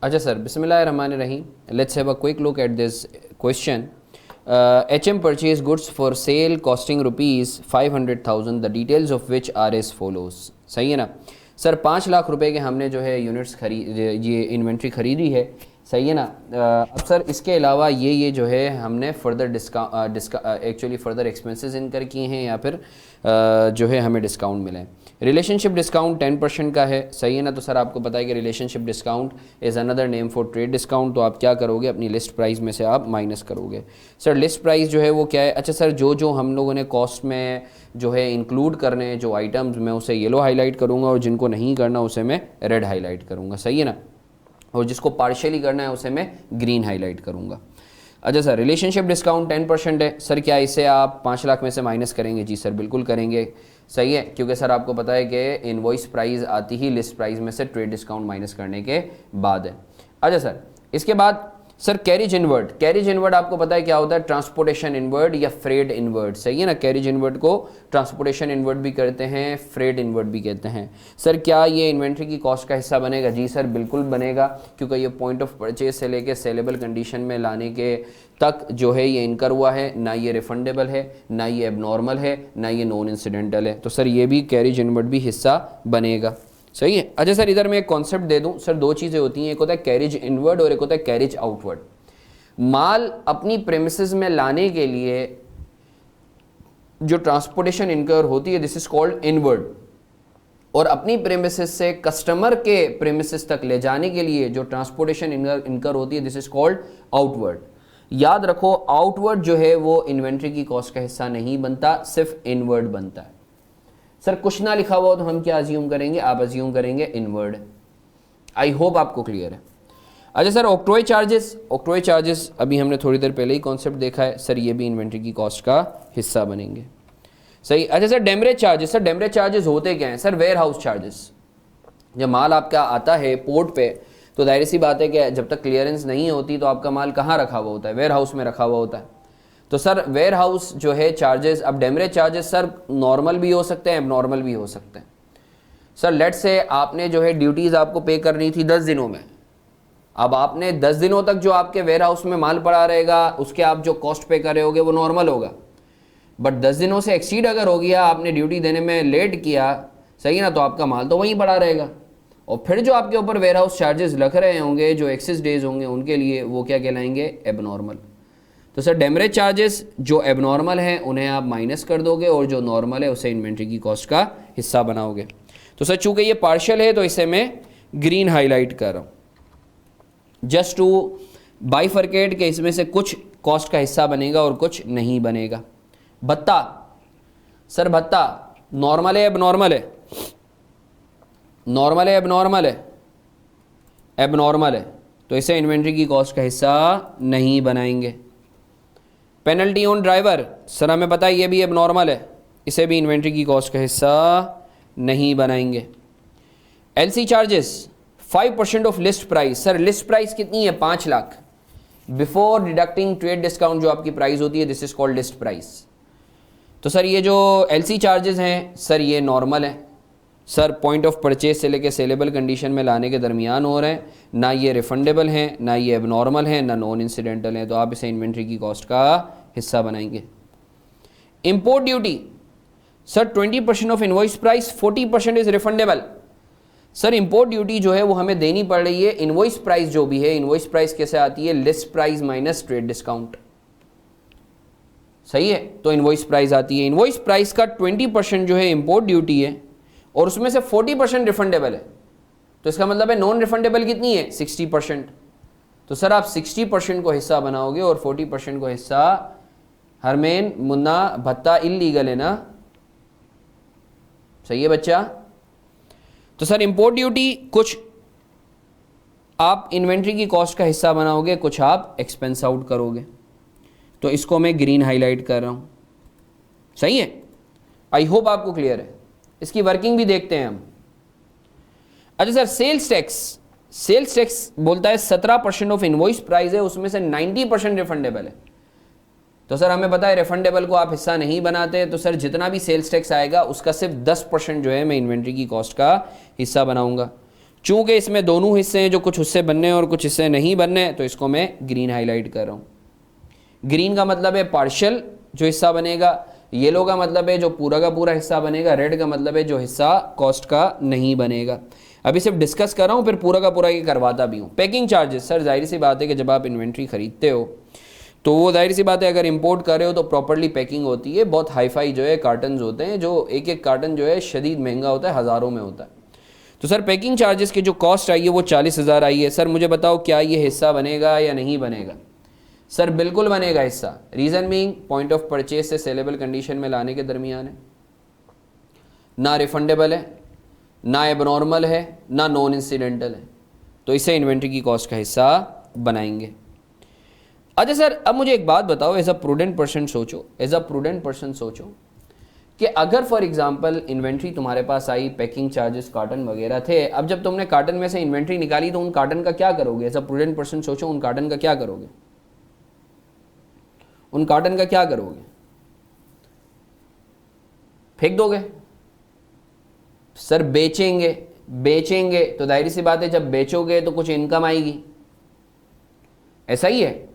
अच्छा सर, बिस्मिल्लाहिर्रहमानिर्रहीम, let's have a quick look at this question. HM purchase goods for sale costing rupees 500,000, the details of which are as follows. सही है ना sir? 5 lakh रुपए के हमने जो है यूनिट्स ये इन्वेंट्री ख़रीदी है, सही है ना. अब सर इसके अलावा ये जो है हमने फर्दर एक्चुअली फ़र्दर एक्सपेंसेस इनकर किए हैं या फिर जो है हमें डिस्काउंट मिले. रिलेशनशिप डिस्काउंट 10% का है, सही है ना. तो सर आपको पता है कि relationship discount is another name for trade discount. तो आप क्या करोगे, अपनी लिस्ट प्राइस में से आप माइनस करोगे. सर लिस्ट प्राइस जो है वो क्या है? अच्छा सर, जो हम लोगों ने कॉस्ट में जो है इंक्लूड करने हैं जो आइटम्स, मैं उसे येलो हाईलाइट करूँगा और जिनको नहीं करना उसे मैं रेड हाईलाइट करूँगा, सही है ना. और जिसको पार्शियली करना है उसे मैं ग्रीन हाईलाइट करूँगा. अच्छा सर, रिलेशनशिप डिस्काउंट 10% है. सर क्या इसे आप 5 लाख में से माइनस करेंगे? जी सर बिल्कुल करेंगे, सही है. क्योंकि सर आपको पता है कि इनवॉइस प्राइस आती ही लिस्ट प्राइस में से ट्रेड डिस्काउंट माइनस करने के बाद है. अच्छा सर, इसके बाद sir carriage inward. Carriage inward आपको पता है क्या होता है? ट्रांसपोर्टेशन इनवर्ड या फ्रेड इनवर्ड, सही है ना. कैरिज इनवर्ड को ट्रांसपोर्टेशन इनवर्ड भी कहते हैं, फ्रेड इनवर्ड भी कहते हैं. सर क्या ये इन्वेंट्री की कॉस्ट का हिस्सा बनेगा? जी सर बिल्कुल बनेगा, क्योंकि ये पॉइंट ऑफ परचेज से लेके सेलेबल कंडीशन में लाने के तक जो है ये इनकर हुआ है. ना ये रिफंडेबल है, ना ये एबनॉर्मल है, ना ये नॉन इंसिडेंटल है. तो सर ये भी कैरिज इनवर्ड भी हिस्सा बनेगा, सही है. अच्छा सर, इधर मैं एक कॉन्सेप्ट दे दूं. सर दो चीज़ें होती हैं, एक होता है कैरिज इनवर्ड और एक होता है कैरिज आउटवर्ड. माल अपनी प्रेमिसेस में लाने के लिए जो ट्रांसपोर्टेशन इनकर होती है, दिस इज कॉल्ड इनवर्ड. और अपनी प्रेमिसेस से कस्टमर के प्रेमिसेस तक ले जाने के लिए जो ट्रांसपोर्टेशन इनकर होती है, दिस इज कॉल्ड आउटवर्ड. याद रखो, आउटवर्ड जो है वो इन्वेंट्री की कॉस्ट का हिस्सा नहीं बनता, सिर्फ इनवर्ड बनता है. सर कुछ ना लिखा हुआ तो हम क्या अज्यूम करेंगे? आप अज्यूम करेंगे इनवर्ड. आई होप आपको क्लियर है. अच्छा sir, octroi charges. Octroi charges अभी हमने थोड़ी देर पहले ही कॉन्सेप्ट देखा है. सर ये भी इन्वेंट्री की कॉस्ट का हिस्सा बनेंगे, सही. अच्छा sir, demurrage charges. Sir demurrage charges होते क्या हैं? Sir warehouse charges. जब माल आपका आता है पोर्ट पे तो जाहिर सी बात है कि जब तक क्लियरेंस नहीं होती तो आपका माल कहाँ रखा हुआ होता है? वेयर हाउस में रखा हुआ होता है. तो सर वेयर हाउस जो है चार्जेस, अब डेमरेज चार्जेस सर नॉर्मल भी हो सकते हैं, एबनॉर्मल भी हो सकते हैं. सर लेट से आपने जो है ड्यूटीज़ आपको पे करनी थी 10 दिनों में. अब आपने 10 दिनों तक जो आपके वेयर हाउस में माल पड़ा रहेगा उसके आप जो कॉस्ट पे कर रहे होगे वो नॉर्मल होगा. बट 10 दिनों से एक्सीड अगर हो गया, आपने ड्यूटी देने में लेट किया, सही ना, तो आपका माल तो वहीं पड़ा रहेगा. और फिर जो आपके ऊपर वेयर हाउस चार्जेस लग रहे होंगे, जो एक्सेस डेज होंगे उनके लिए, वो क्या कहलाएंगे? एबनॉर्मल. तो सर डेमरेज चार्जेस जो एबनॉर्मल हैं उन्हें आप माइनस कर दोगे और जो नॉर्मल है उसे इन्वेंट्री की कॉस्ट का हिस्सा बनाओगे. तो सर चूंकि ये पार्शियल है तो इसे मैं ग्रीन हाईलाइट कर रहा हूँ, जस्ट टू बाइफरकेट के इसमें से कुछ कॉस्ट का हिस्सा बनेगा और कुछ नहीं बनेगा. भत्ता. सर भत्ता नॉर्मल है एबनॉर्मल है? नॉर्मल है एबनॉर्मल है? एबनॉर्मल है, तो इसे इन्वेंट्री की कॉस्ट का हिस्सा नहीं बनाएंगे. Penalty on driver. सर हमें पता है ये भी एबनॉर्मल है, इसे भी इन्वेंट्री की कॉस्ट का हिस्सा नहीं बनाएंगे. LC charges 5% of list price. Sir list price कितनी है? 5 lakh. Before deducting trade discount जो आपकी प्राइस होती है, this is called list price. तो सर ये जो एलसी चार्जेस हैं सर ये नॉर्मल है. सर पॉइंट ऑफ परचेज से लेके सेलेबल कंडीशन में लाने के दरमियान हो रहे हैं, ना ये रिफंडेबल हैं, ना ये एबनॉर्मल हैं, ना नॉन इंसिडेंटल हैं. तो आप इसे इन्वेंट्री की कॉस्ट का हिस्सा बनाएंगे. Import duty. Sir 20% of invoice price, 40% is refundable. Sir import duty जो है वो हमें देनी पड़ रही है. इनवॉइस प्राइस जो भी है, इनवॉइस प्राइस कैसे आती है? List price minus trade discount, सही है. तो इनवॉइस प्राइस आती है. इनवॉइस प्राइस का 20% जो है इंपोर्ट ड्यूटी है और उसमें से 40% रिफंडेबल है. तो इसका मतलब है नॉन रिफंडेबल कितनी है? 60%. तो सर आप 60% को हिस्सा बनाओगे और 40% को हिस्सा. हरमेन मुन्ना भत्ता इल्लीगल है ना, सही है बच्चा. तो सर इंपोर्ट ड्यूटी कुछ आप इन्वेंट्री की कॉस्ट का हिस्सा बनाओगे, कुछ आप एक्सपेंस आउट करोगे. तो इसको मैं ग्रीन हाईलाइट कर रहा हूं, सही है. आई होप आपको क्लियर है. इसकी वर्किंग भी देखते हैं हम. अच्छा sir, sales tax. Sales tax बोलता है 17% ऑफ इनवॉइस प्राइस है, उसमें से 90% रिफंडेबल है. तो सर हमें पता है रिफंडेबल को आप हिस्सा नहीं बनाते. तो सर जितना भी सेल्स टैक्स आएगा उसका सिर्फ 10% जो है मैं इन्वेंट्री की कॉस्ट का हिस्सा बनाऊंगा. चूंकि इसमें दोनों हिस्से हैं जो कुछ हिस्से बनने हैं और कुछ हिस्से नहीं बनने हैं, तो इसको मैं ग्रीन हाईलाइट कर रहा हूँ। ग्रीन का मतलब है पार्शियल जो हिस्सा बनेगा, येलो का मतलब है जो पूरा का पूरा हिस्सा बनेगा, रेड का मतलब है जो हिस्सा कॉस्ट का नहीं बनेगा। अभी सिर्फ डिस्कस कर रहा हूँ, फिर पूरा का पूरा ये करवाता भी हूँ। पैकिंग चार्जेस, सर जाहिर सी बात है कि जब आप इन्वेंट्री खरीदते हो तो वो जाहिर सी बात है अगर इंपोर्ट कर रहे हो तो प्रॉपर्ली पैकिंग होती है। बहुत हाई फाई जो है कार्टन होते हैं, जो एक एक कार्टन जो है शदीद महंगा होता है, हज़ारों में होता है। तो सर पैकिंग चार्जेस की जो कॉस्ट आई है वो 40,000 आई है। सर मुझे बताओ क्या ये हिस्सा बनेगा या नहीं बनेगा? सर बिल्कुल बनेगा हिस्सा। Reason being point of purchase से सेलेबल कंडीशन में लाने के दरमियान है, ना रिफंडेबल है, ना एबनॉर्मल है, ना नॉन इंसिडेंटल है, तो इसे इन्वेंट्री की कॉस्ट का हिस्सा बनाएंगे। अच्छा सर अब मुझे एक बात बताओ, एज अ प्रूडेंट पर्सन सोचो, एज अ प्रूडेंट पर्सन सोचो कि अगर फॉर एग्जांपल इन्वेंट्री तुम्हारे पास आई, पैकिंग चार्जेस कार्टन वगैरह थे, अब जब तुमने कार्टन में से इन्वेंट्री निकाली तो उन कार्टन का क्या करोगे? एज अ प्रूडेंट पर्सन सोचो, उन कार्टन का क्या करोगे? उन कार्टन का क्या करोगे? फेंक दोगे? सर बेचेंगे। बेचेंगे तो जाहिर सी बात है जब बेचोगे तो कुछ इनकम आएगी, ऐसा ही है।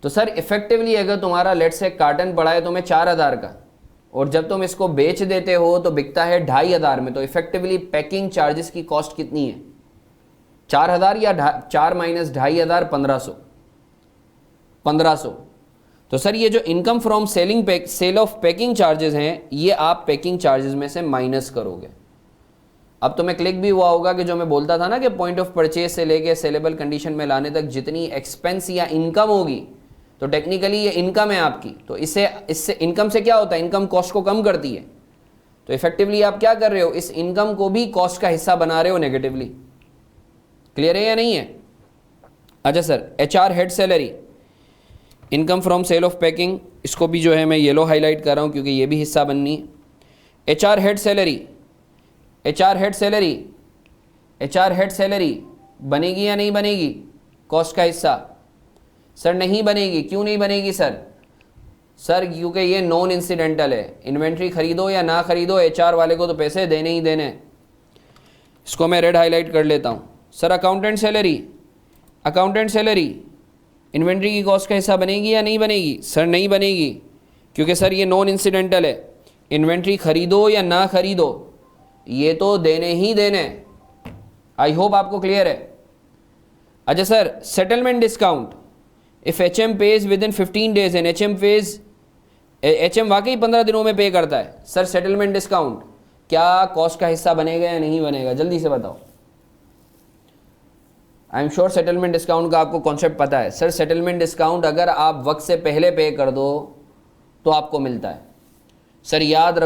तो सर इफेक्टिवली अगर तुम्हारा लेट से कार्टन पड़ा है तुम्हें 4,000 का, और जब तुम इसको बेच देते हो तो बिकता है 2,500 में, तो इफेक्टिवली पैकिंग चार्जेस की कॉस्ट कितनी है? 4,000 या 4 माइनस 2,500, 1,500। 1,500। तो सर ये जो income from sale of packing charges हैं, ये आप पैकिंग चार्जेस में से माइनस करोगे। अब तुम्हें क्लिक भी हुआ होगा कि जो मैं बोलता था ना कि पॉइंट ऑफ परचेज से लेके सेलेबल कंडीशन में लाने तक जितनी एक्सपेंस या इनकम होगी, तो टेक्निकली ये इनकम है आपकी। तो इससे इनकम से क्या होता है? इनकम कॉस्ट को कम करती है। तो इफेक्टिवली आप क्या कर रहे हो? इस इनकम को भी कॉस्ट का हिस्सा बना रहे हो नेगेटिवली। क्लियर है या नहीं है? अच्छा sir HR head salary, income from sale of packing, इसको भी जो है मैं येलो हाईलाइट कर रहा हूँ क्योंकि ये भी हिस्सा बननी है। HR head salary, HR head salary, HR head salary बनेगी या नहीं बनेगी कॉस्ट का हिस्सा? सर नहीं बनेगी। क्यों नहीं बनेगी सर? सर क्योंकि ये नॉन इंसिडेंटल है। इन्वेंट्री खरीदो या ना खरीदो, HR वाले को तो पैसे देने ही देने। इसको मैं रेड हाईलाइट कर लेता हूँ। Sir accountant salary, accountant salary inventory की कॉस्ट का हिस्सा बनेगी या नहीं बनेगी? सर नहीं बनेगी, क्योंकि सर ये नॉन इंसिडेंटल है। इन्वेंट्री खरीदो या ना खरीदो ये तो देने ही देने। आई होप आपको क्लियर है। अच्छा sir settlement discount, if HM pays within 15 days and HM वाकई 15 दिनों में पे करता है, सर सेटलमेंट डिस्काउंट क्या कॉस्ट का हिस्सा बनेगा या नहीं बनेगा? जल्दी से बताओ। I am sure settlement discount का आपको कॉन्सेप्ट पता है। सर सेटलमेंट डिस्काउंट अगर आप वक्त से पहले पे कर दो तो आपको मिलता है। सर याद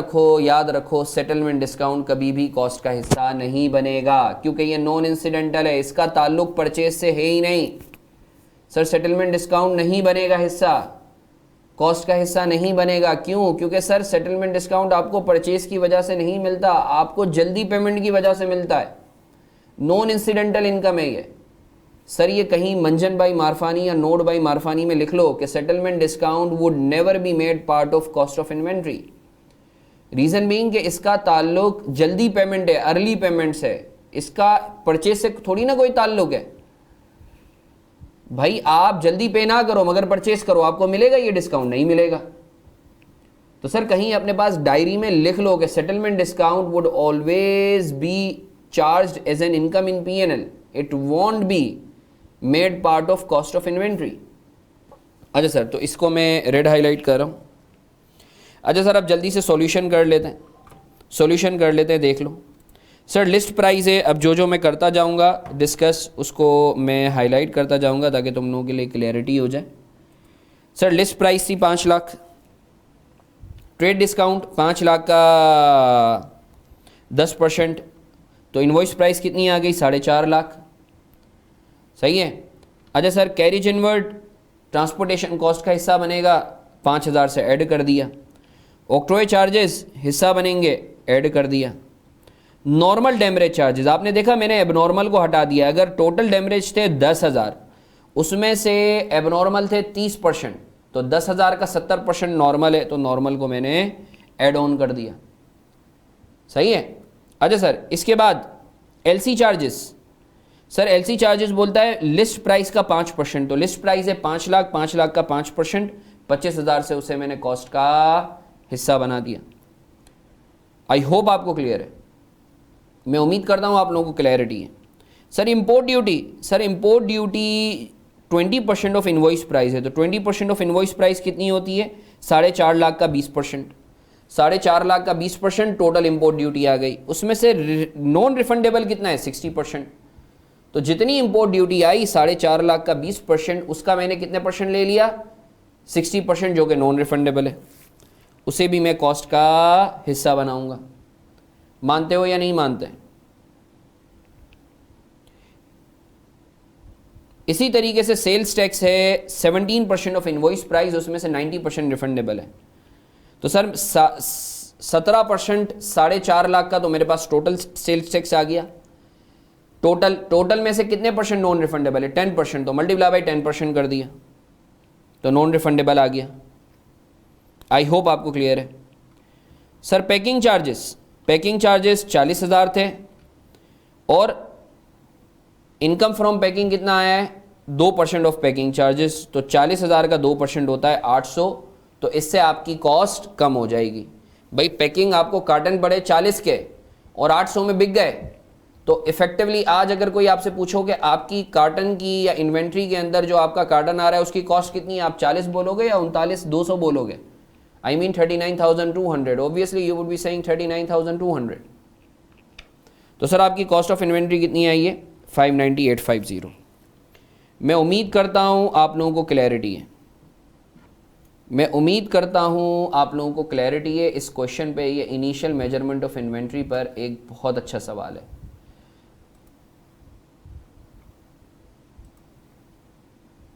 रखो सेटलमेंट डिस्काउंट कभी भी कॉस्ट का हिस्सा नहीं बनेगा, क्योंकि ये नॉन इंसिडेंटल है, इसका ताल्लुक परचेज से है ही नहीं। सर सेटलमेंट डिस्काउंट नहीं बनेगा हिस्सा, कॉस्ट का हिस्सा नहीं बनेगा। क्यों? क्योंकि सर सेटलमेंट डिस्काउंट आपको परचेज की वजह से नहीं मिलता, आपको जल्दी पेमेंट की वजह से मिलता है। नॉन इंसिडेंटल इनकम है ये। सर ये कहीं मंजन बाई मारफानी या नोट बाई मारफानी में लिख लो कि settlement discount would never be made part of cost of inventory. Reason being कि इसका ताल्लुक जल्दी पेमेंट है, अर्ली पेमेंट्स है, इसका परचेज से थोड़ी ना कोई ताल्लुक है। भाई आप जल्दी पे ना करो मगर परचेज करो, आपको मिलेगा ये डिस्काउंट? नहीं मिलेगा। तो सर कहीं अपने पास डायरी में लिख लो कि settlement discount would always be charged as an income in P&L, it won't be made part of cost of inventory. अच्छा सर तो इसको मैं रेड हाईलाइट कर रहा हूँ। अच्छा सर अब जल्दी से सॉल्यूशन कर लेते हैं, सॉल्यूशन कर लेते हैं, देख लो। सर लिस्ट प्राइस है, अब जो मैं करता जाऊंगा डिस्कस उसको मैं हाईलाइट करता जाऊंगा ताकि तुम लोगों के लिए क्लैरिटी हो जाए। सर लिस्ट प्राइस थी 5 लाख, ट्रेड डिस्काउंट 5 लाख का 10%, तो इनवॉइस प्राइस कितनी आ गई? 4.5 लाख। सही है। अच्छा sir carriage inward transportation cost का हिस्सा बनेगा, 5,000 से ऐड कर दिया। ऑक्ट्रोय चार्जेस हिस्सा बनेंगे, ऐड कर दिया। नॉर्मल डैमरेज चार्जेस आपने देखा मैंने एबनॉर्मल को हटा दिया। अगर टोटल डैमरेज थे 10,000, उसमें से एबनॉर्मल थे 30%, तो 10,000 का 70% नॉर्मल है, तो नॉर्मल को मैंने ऐड ऑन कर दिया। सही है। अच्छा सर इसके बाद LC charges, sir LC charges बोलता है लिस्ट प्राइस का 5%, तो लिस्ट प्राइस है 5 लाख, 5 लाख का 5% 25,000 से उसे मैंने कॉस्ट का हिस्सा बना दिया। आई होप आपको क्लियर है, मैं उम्मीद करता हूं आप लोगों को क्लैरिटी है। Sir import duty, sir import duty 20% of invoice price है, तो 20% ऑफ इनवॉइस प्राइस कितनी होती है? 4.5 लाख का 20%, 4.5 लाख का 20% टोटल इंपोर्ट ड्यूटी आ गई। उसमें से नॉन रिफंडेबल कितना है? 60%। तो जितनी इंपोर्ट ड्यूटी आई 4.5 लाख का 20%, उसका मैंने कितने परसेंट ले लिया? 60%, जो कि नॉन रिफंडेबल है, उसे भी मैं कॉस्ट का हिस्सा बनाऊंगा। मानते हो या नहीं मानते? इसी तरीके से सेल्स टैक्स है 17% ऑफ इनवॉइस प्राइस, उसमें से 90% रिफंडेबल है। तो सर 17% 4.5 लाख का तो मेरे पास टोटल सेल्स टैक्स आ गया। टोटल में से कितने परसेंट नॉन रिफंडेबल है? 10%, तो मल्टीप्लाई बाई 10% कर दिया तो नॉन रिफंडेबल आ गया। आई होप आपको क्लियर है। सर पैकिंग चार्जेस 40,000 थे और इनकम फ्रॉम पैकिंग कितना आया है? 2% ऑफ पैकिंग चार्जेस, तो 40,000 का 2% होता है 800, तो इससे आपकी कॉस्ट कम हो जाएगी। भाई पैकिंग आपको कार्टन पड़े 40 के और 800 में बिक गए, तो इफेक्टिवली आज अगर कोई आपसे पूछो कि आपकी कार्टन की या इन्वेंट्री के अंदर जो आपका कार्टन आ रहा है उसकी कॉस्ट कितनी है, आप 40 बोलोगे या 39,200 बोलोगे? I mean 39,200, obviously you would be saying 39,200। तो सर आपकी कॉस्ट ऑफ इन्वेंट्री कितनी आई है? 59850। मैं उम्मीद करता हूँ आप लोगों को क्लैरिटी है, मैं उम्मीद करता हूँ आप लोगों को क्लैरिटी है इस क्वेश्चन पे। ये इनिशियल मेजरमेंट ऑफ इन्वेंट्री पर एक बहुत अच्छा सवाल है।